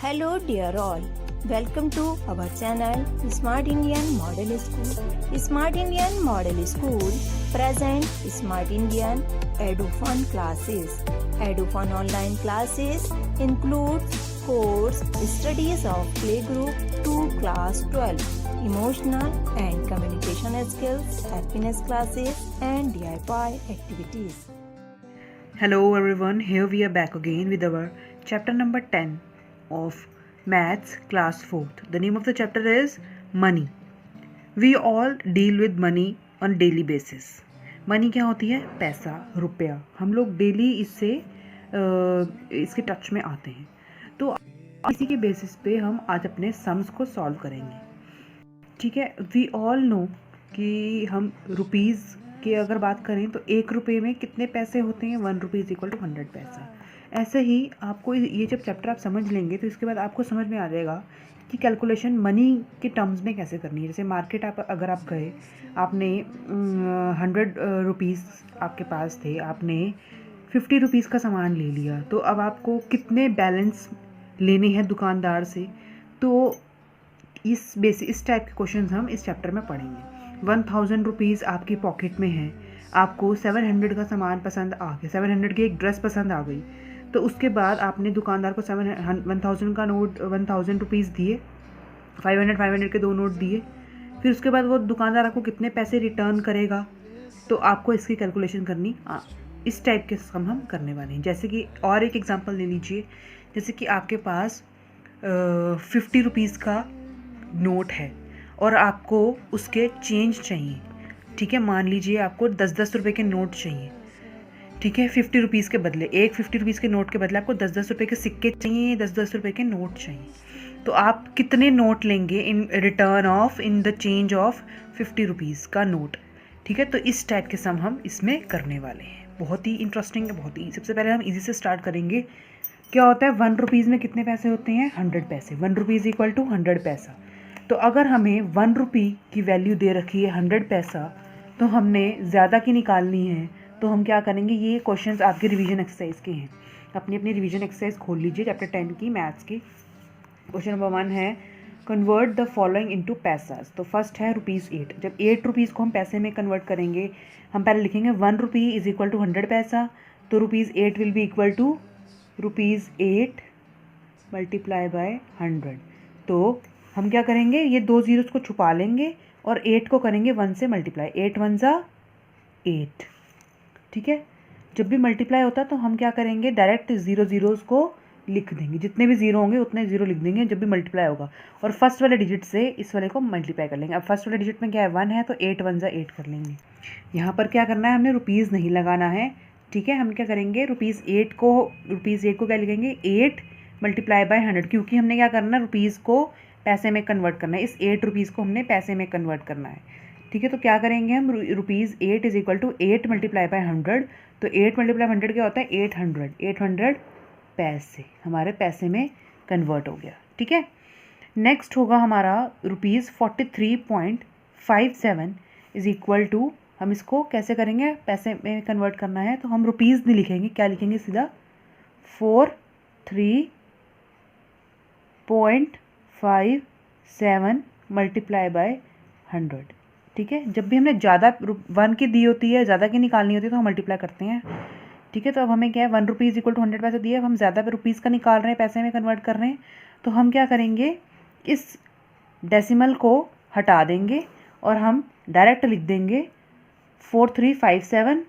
Hello dear all, welcome to our channel Smart Indian Model School. Smart Indian Model School present Smart Indian EduFun classes. EduFun online classes includes course studies of playgroup to class 12, emotional and communication skills, happiness classes and DIY activities. Hello everyone, here we are back again with our chapter number 10 of Maths Class 4th. The name of the chapter is Money. We all deal with money on daily basis. Money क्या होती है? पैसा, रुपया. हम लोग daily इसके touch में आते हैं. तो इसी के बेसिस पे हम आज अपने सम्स को सॉल्व करेंगे. ठीक है. वी ऑल नो कि हम रुपीज़ की अगर बात करें तो 1 रुपये में कितने पैसे होते हैं? 1 रुपीज़ इक्वल टू 100 पैसा. ऐसे ही आपको ये जब चैप्टर आप समझ लेंगे तो इसके बाद आपको समझ में आ जाएगा कि कैलकुलेशन मनी के टर्म्स में कैसे करनी है. जैसे मार्केट अगर आप गए, आपने 100 रुपीज़ आपके पास थे, आपने 50 रुपीज़ का सामान ले लिया, तो अब आपको कितने बैलेंस लेने हैं दुकानदार से. तो इस टाइप के क्वेश्चन हम इस चैप्टर में पढ़ेंगे. 1000 रुपीज़ आपकी पॉकेट में है, आपको 700 का सामान पसंद आ गया, 700 की एक ड्रेस पसंद आ गई, तो उसके बाद आपने दुकानदार को 1000 का नोट 1000 रुपीज़ दिए, 500 के 2 नोट दिए. फिर उसके बाद वो दुकानदार आपको कितने पैसे रिटर्न करेगा, तो आपको इसकी कैलकुलेशन करनी. इस टाइप के सम हम करने वाले हैं. जैसे कि और एक एग्जांपल ले लीजिए. जैसे कि आपके पास 50 रुपीज़ का नोट है और आपको उसके चेंज चाहिए. ठीक है. मान लीजिए आपको 10-10 रुपये के नोट चाहिए. ठीक है. 50 रुपीज़ के बदले, एक 50 रुपीज़ के नोट के बदले आपको 10-10 रुपये के सिक्के चाहिए, 10-10 रुपये के नोट चाहिए. तो आप कितने नोट लेंगे in return of in the change of 50 rupees का नोट. ठीक है. तो इस टाइप के सम हम इसमें करने वाले हैं. बहुत ही इंटरेस्टिंग है, बहुत ही. सबसे पहले हम इजी से स्टार्ट करेंगे. क्या होता है? 1 रुपीज़ में कितने पैसे होते हैं? 100 पैसे. 1 रुपीज़ इक्वल टू 100 पैसा. तो अगर हमें 1 रुपये की वैल्यू दे रखी है 100 पैसा, तो हमने ज़्यादा की निकालनी है. तो हम क्या करेंगे? ये क्वेश्चंस आपके रिवीजन एक्सरसाइज के हैं. अपनी रिवीजन एक्सरसाइज खोल लीजिए चैप्टर 10 की मैथ्स की. क्वेश्चन नंबर 1 है कन्वर्ट द फॉलोइंग इनटू पैसास. तो फर्स्ट है ₹8. जब 8 रुपीज़ को हम पैसे में कन्वर्ट करेंगे, हम पहले लिखेंगे 1 रुपी इज इक्वल टू 100 पैसा. तो ₹8 will be equal to ₹8 multiply by 100. तो हम क्या करेंगे? ये 2 ज़ीरोज़ को छुपा लेंगे और 8 को करेंगे 1 से मल्टीप्लाई. 8 1 ज़ा 8. ठीक है. जब भी मल्टीप्लाई होता है तो हम क्या करेंगे? डायरेक्ट 0 ज़ीरोज़ को लिख देंगे. जितने भी ज़ीरो होंगे उतने ज़ीरो लिख देंगे जब भी मल्टीप्लाई होगा, और फर्स्ट वाले डिजिट से इस वाले को मल्टीप्लाई कर लेंगे. अब फर्स्ट वाले डिजिट में क्या है? 1 है, तो 8 1 ज़ा 8 कर लेंगे. यहाँ पर क्या करना है? हमने रुपीज़ नहीं लगाना है. ठीक है. हम क्या करेंगे? ₹8 को क्या लिखेंगे? 8 मल्टीप्लाई बाय 100, क्योंकि हमने क्या करना है? रुपीज़ को पैसे में कन्वर्ट करना है. इस 8 रुपीज़ को हमने पैसे में कन्वर्ट करना है. ठीक है. तो क्या करेंगे हम? ₹8 is equal to 8 multiply by 100. तो 8 मल्टीप्लाई 100 क्या होता है? 800 पैसे हमारे पैसे में कन्वर्ट हो गया. ठीक है. नेक्स्ट होगा हमारा ₹43.57 इज इक्वल टू, हम इसको कैसे करेंगे? पैसे में कन्वर्ट करना है तो हम रुपीज़ नहीं लिखेंगे. क्या लिखेंगे? सीधा 43.57 मल्टीप्लाई बाय 100. ठीक है. जब भी हमने ज़्यादा 1 की दी होती है, ज़्यादा की निकालनी होती है, तो हम मल्टीप्लाई करते हैं. ठीक है. तो अब हमें क्या है? 1 रुपीज़ इक्वल टू 100 पैसे दिए. अब हम ज़्यादा पे रुपीज़ का निकाल रहे हैं, पैसे में कन्वर्ट कर रहे हैं. तो हम क्या करेंगे? इस डेसिमल को हटा देंगे और हम डायरेक्ट लिख देंगे 4357.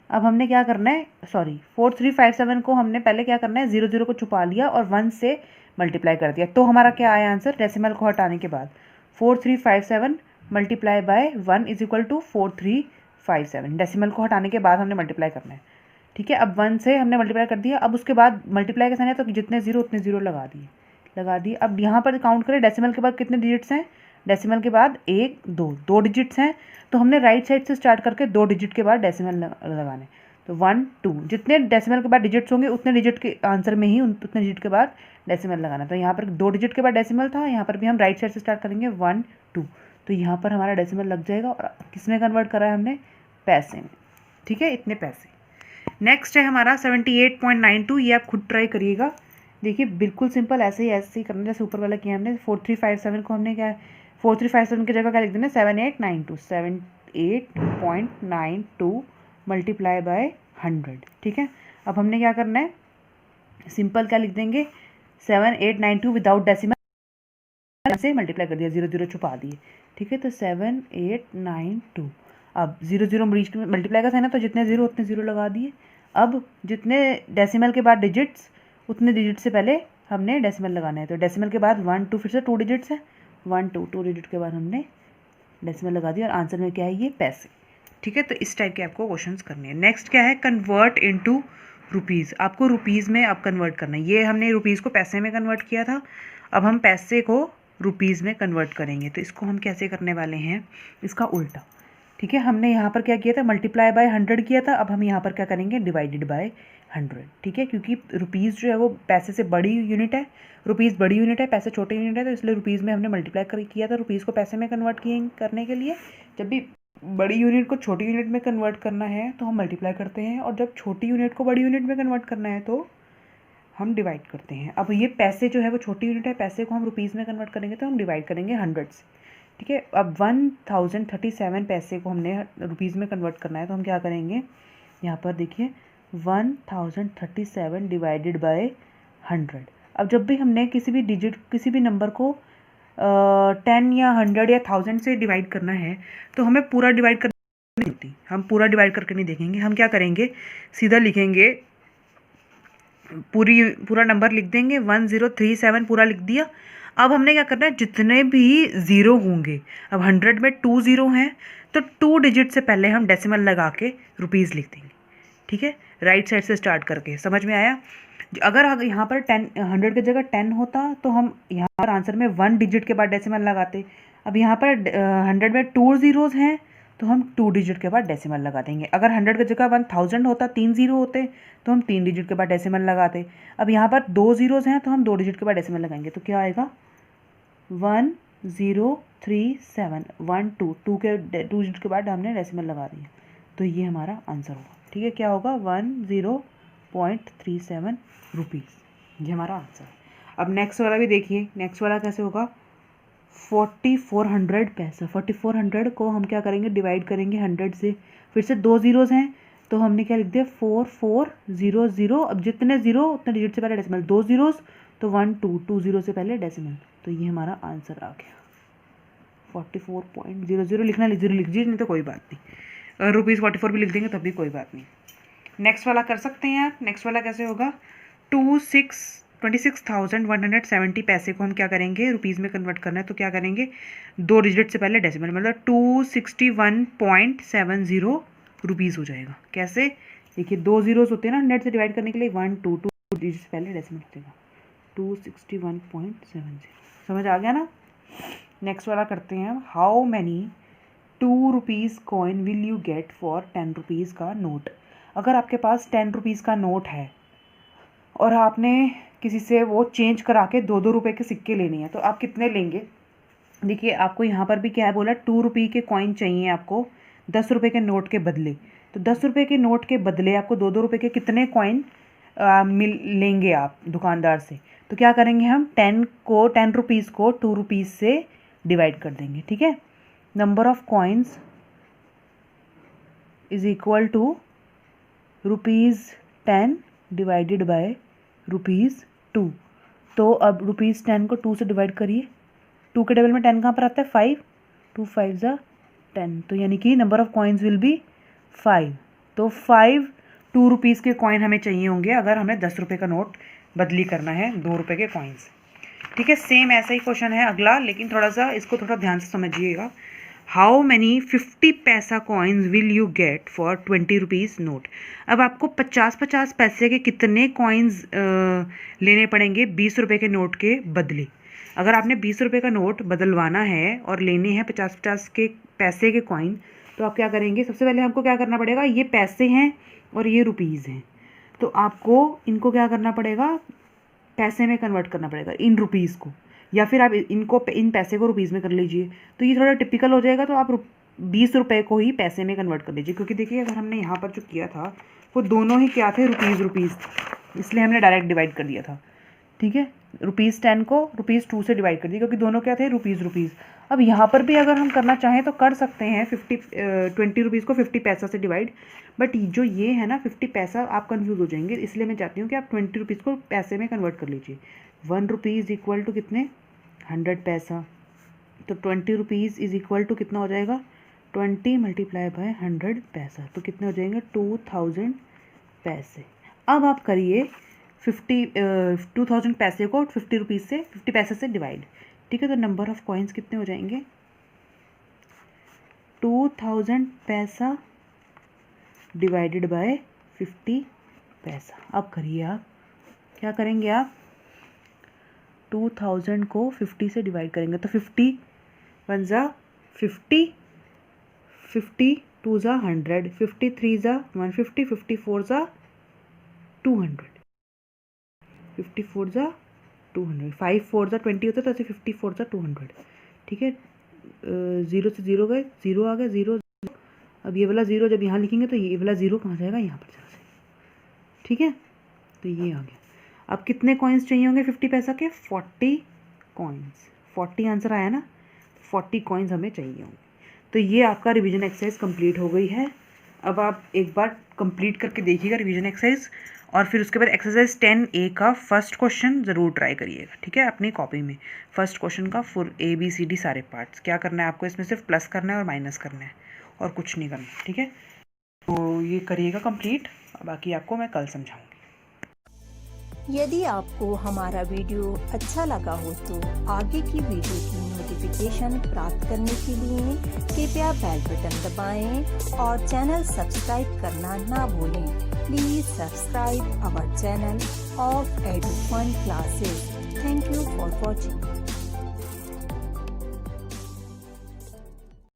अब हमने क्या करना है? 4357 को हमने पहले क्या करना है? 0 0 को छुपा लिया और 1 से मल्टीप्लाई कर दिया. तो हमारा क्या आया आंसर? डेसिमल को हटाने के बाद 4357 multiply by 1 is equal to 4357. Decimal को हटाने के बाद हमने मल्टीप्लाई करना है. ठीक है. अब 1 से हमने मल्टीप्लाई कर दिया. अब उसके बाद मल्टीप्लाई कैसे है? तो जितने ज़ीरो उतने ज़ीरो लगा दिए. अब यहाँ पर काउंट करें डेसिमल के बाद कितने डिजिट्स हैं? डेसिमल के बाद 1 2 डिजिट्स हैं. तो हमने राइट साइड से स्टार्ट करके 2 डिजिट के बाद डेसिमल लगाने. तो 1 2 जितने डेसिमल के बाद डिजिट्स होंगे उतने डिजिट के आंसर में ही उतने डिजिट के बाद डेसिमल लगाना. तो यहाँ पर 2 डिजिट के बाद डेसिमल था, यहाँ पर भी हम राइट साइड से स्टार्ट करेंगे 1 2. तो यहाँ पर हमारा डेसिमल लग जाएगा. और किस में कन्वर्ट करा है हमने? पैसे में. ठीक है. इतने पैसे. नेक्स्ट है हमारा 78.92. ये आप खुद ट्राई करिएगा. देखिए बिल्कुल सिंपल, ऐसे ही करना जैसे ऊपर वाला किया हमने। 4357 को हमने क्या, 4357 की जगह क्या लिख देना, 7892, 78.92 मल्टीप्लाई बाय 100। ठीक है, अब हमने क्या करना है, सिंपल क्या लिख देंगे, 7892 विदाउट डेसिमल से मल्टीप्लाई कर दिया, 0 छुपा दिए। ठीक है, तो 7892, अब 0 मल्टीप्लाई का साइन है तो जितने जीरो उतने जीरो लगा दिए। अब जितने डेसिमल के बाद डिजिट्स, उतने डिजिट से पहले हमने डेसिमल लगाना है। तो डेसिमल के बाद 1 2 फिर से 2 डिजिट्स है, 1 2 डिजिट के बाद हमने डेसिमल लगा दिया और आंसर में क्या है, ये पैसे। ठीक है, तो इस टाइप के आपको क्वेश्चंस करने हैं। नेक्स्ट क्या है, कन्वर्ट इनटू रुपीज़। आपको रुपीज़ में अब कन्वर्ट करना है। ये हमने रुपीज़ को पैसे में कन्वर्ट किया था, अब हम पैसे को रुपीज़ में कन्वर्ट करेंगे। तो इसको हम कैसे करने वाले हैं, इसका उल्टा। ठीक है, हमने यहाँ पर क्या किया था, मल्टीप्लाई बाय 100 किया था, अब हम यहाँ पर क्या करेंगे, डिवाइडेड बाय 100। ठीक है, क्योंकि रुपीज़ जो है वो पैसे से बड़ी यूनिट है, रुपीज़ बड़ी यूनिट है, पैसे छोटे यूनिट है, तो इसलिए रुपीज़ में हमने मल्टीप्लाई किया था रुपीज़ को पैसे में कन्वर्ट करने के लिए। जब भी बड़ी यूनिट को छोटी यूनिट में कन्वर्ट करना है तो हम मल्टीप्लाई करते हैं, और जब छोटी यूनिट को बड़ी यूनिट में कन्वर्ट करना है तो हम डिवाइड करते हैं। अब ये पैसे जो है वो छोटी यूनिट है, पैसे को हम रुपीज़ में कन्वर्ट करेंगे तो हम डिवाइड करेंगे 100 से। ठीक है, अब 1037 पैसे को हमने रुपीज़ में कन्वर्ट करना है, तो हम क्या करेंगे, यहाँ पर देखिए 1037 डिवाइडेड बाय 100। अब जब भी हमने किसी भी डिजिट, किसी भी नंबर को 10 या 100 या 1000 से डिवाइड करना है तो हमें पूरा डिवाइड कर नहीं होती, हम पूरा डिवाइड करके नहीं देखेंगे। हम क्या करेंगे, सीधा लिखेंगे, पूरा नंबर लिख देंगे, 1037 पूरा लिख दिया। अब हमने क्या करना है, जितने भी ज़ीरो होंगे, अब 100 में 2 ज़ीरो हैं तो 2 डिजिट से पहले हम डेसिमल लगा के रुपीज़ लिख देंगे। ठीक है, राइट साइड से स्टार्ट करके, समझ में आया। अगर यहाँ पर 100 की जगह 10 होता तो हम यहाँ पर आंसर में 1 डिजिट के बाद डेसिमल लगाते। अब यहाँ पर 100 में 2 ज़ीरोज़ हैं तो हम 2 डिजिट के बाद डेसिमल लगा देंगे। अगर 100 की जगह 1000 होता, 3 ज़ीरो होते, तो हम 3 डिजिट के बाद डेसिमल लगाते। अब यहाँ पर 2 ज़ीरोज़ हैं तो हम 2 डिजिट के बाद डेसिमल लगाएंगे, तो क्या आएगा, 1037, 1 2 2 डिजिट के बाद हमने डेसिमल लगा दिया, तो ये हमारा आंसर होगा। ठीक है, क्या होगा, 10.37 रुपीज़, ये हमारा आंसर है। अब नेक्स्ट वाला भी देखिए, नेक्स्ट वाला कैसे होगा, 4400 पैसा। 4400 को हम क्या करेंगे, डिवाइड करेंगे 100 से, फिर से 2 ज़ीरोज़ हैं तो हमने क्या लिख दिया, 4400। अब जितने ज़ीरो उतने डिजिट से पहले डेसिमल, 2 ज़ीरोज़ तो 1 2 2 ज़ीरो से पहले डेसिमल, तो ये हमारा आंसर आ गया। 44.00 लिखना, ज़ीरो लिख दीजिए, नहीं तो कोई बात नहीं, रुपीज़ 44 भी लिख देंगे तब भी कोई बात नहीं। नेक्स्ट वाला कर सकते हैं आप। नेक्स्ट वाला कैसे होगा, 26,170 पैसे को हम क्या करेंगे, रुपीज़ में कन्वर्ट करना है, तो क्या करेंगे, 2 डिजिट से पहले डेसिमल, मतलब 261.70 रुपीज़ हो जाएगा। कैसे, देखिए 2 ज़ीरोज़ होते हैं ना 100 से डिवाइड करने के लिए, 1 2 2 डिजिट से पहले डेसिमल हो जाएगा, 261.70। समझ आ गया ना। नेक्स्ट वाला करते हैं, how many 2 rupees coin will you get for 10 rupees का नोट। अगर आपके पास 10 रुपीज़ का नोट है और आपने किसी से वो चेंज करा के 2-2 रुपये के सिक्के लेने हैं, तो आप कितने लेंगे। देखिए आपको यहाँ पर भी क्या है बोला, 2 रुपये के कॉइन चाहिए आपको 10 रुपये के नोट के बदले। तो 10 रुपये के नोट के बदले आपको 2-2 रुपये के कितने कॉइन लेंगे आप दुकानदार से। तो क्या करेंगे हम, 10 रुपीज़ को 2 रुपीज़ से डिवाइड कर देंगे। ठीक है, number of coins is equal to ₹10 divided by ₹2। तो अब ₹10 को 2 से डिवाइड करिए, 2 के टेबल में 10 कहाँ पर आता है, 5, 2 5 ज़ा 10, तो यानी कि number of coins will be 5। तो 5 2 रुपीज़ के कॉइन हमें चाहिए होंगे अगर हमें 10 रुपये का नोट बदली करना है 2 रुपये के कॉइन्स। ठीक है, सेम ऐसा ही क्वेश्चन है अगला, लेकिन थोड़ा सा इसको थोड़ा ध्यान से समझिएगा। हाउ मैनी 50 पैसा coins will you get for 20 rupees note. अब आपको 50-50 पैसे के कितने कॉइन्स लेने पड़ेंगे 20 रुपये के नोट के बदले। अगर आपने 20 रुपये का नोट बदलवाना है और लेने हैं 50-50 के पैसे के कॉइन, तो आप क्या करेंगे, सबसे पहले हमको क्या करना पड़ेगा, ये पैसे हैं और ये रुपीज़ हैं, तो आपको इनको क्या करना पड़ेगा, पैसे में कन्वर्ट करना पड़ेगा इन रुपीज़ को, या फिर आप इन पैसे को रुपीज़ में कर लीजिए, तो ये थोड़ा टिपिकल हो जाएगा। तो आप 20 रुपये को ही पैसे में कन्वर्ट कर लीजिए, क्योंकि देखिए अगर हमने यहाँ पर जो किया था वो दोनों ही क्या थे, रुपीज़, इसलिए हमने डायरेक्ट डिवाइड कर दिया था। ठीक है, ₹10 को ₹2 से डिवाइड कर दिया क्योंकि दोनों क्या थे, रुपीज़। अब यहाँ पर भी अगर हम करना चाहें तो कर सकते हैं 20 रुपीज़ को 50 पैसा से डिवाइड, बट जो ये है ना 50 पैसा आप कंफ्यूज हो जाएंगे, इसलिए मैं चाहती हूँ कि आप 20 रुपीज़ को पैसे में कन्वर्ट कर लीजिए। 1 रुपीज़ इक्वल टू कितने, 100 पैसा, तो 20 रुपीज़ इज इक्वल टू कितना हो जाएगा, 20 मल्टीप्लाई बाय 100 पैसा, तो कितने हो जाएंगे, 2000 पैसे। अब आप करिए 2000 पैसे को 50 रुपीज़ से 50 पैसे से डिवाइड, ठीक है, तो नंबर ऑफ कॉइन्स कितने हो जाएंगे, 2000 पैसा डिवाइडेड बाय 50 पैसा। अब करिए आप, क्या करेंगे आप, 2000 को 50 से डिवाइड करेंगे तो 50 1 ज़ा 50, 50 2 ज़ा 100, 50 3 ज़ा 150, 54 ज़ा 200, 54 ज़ा 200, 5 4 ज़ा 20 होता है तो ऐसे 54 ज़ा 200, ठीक है। 0 से 0 गए, 0 आ गया, 0। अब ये वाला 0 जब यहाँ लिखेंगे तो ये वाला 0 कहाँ जाएगा, यहाँ पर चला जाएगा, ठीक है, तो ये आ गया। अब कितने कॉइन्स चाहिए होंगे 50 पैसा के, 40 कॉइन्स, 40 आंसर आया ना, 40 कॉइन्स हमें चाहिए होंगे। तो ये आपका रिवीजन एक्सरसाइज कंप्लीट हो गई है। अब आप एक बार कंप्लीट करके देखिएगा रिवीजन एक्सरसाइज, और फिर उसके बाद एक्सरसाइज 10A का फर्स्ट क्वेश्चन ज़रूर ट्राई करिएगा, ठीक है, अपनी कॉपी में फर्स्ट क्वेश्चन का फुल ABCD सारे पार्ट्स। क्या करना है आपको, इसमें सिर्फ प्लस करना है और माइनस करना है और कुछ नहीं करना, ठीक है। तो ये करिएगा कंप्लीट, बाकी आपको मैं कल समझाऊंगी। यदि आपको हमारा वीडियो अच्छा लगा हो तो आगे की वीडियो की नोटिफिकेशन प्राप्त करने के लिए कृपया बेल बटन दबाएं और चैनल सब्सक्राइब करना ना भूलें। Please subscribe our channel of Edufun classes. Thank you for watching.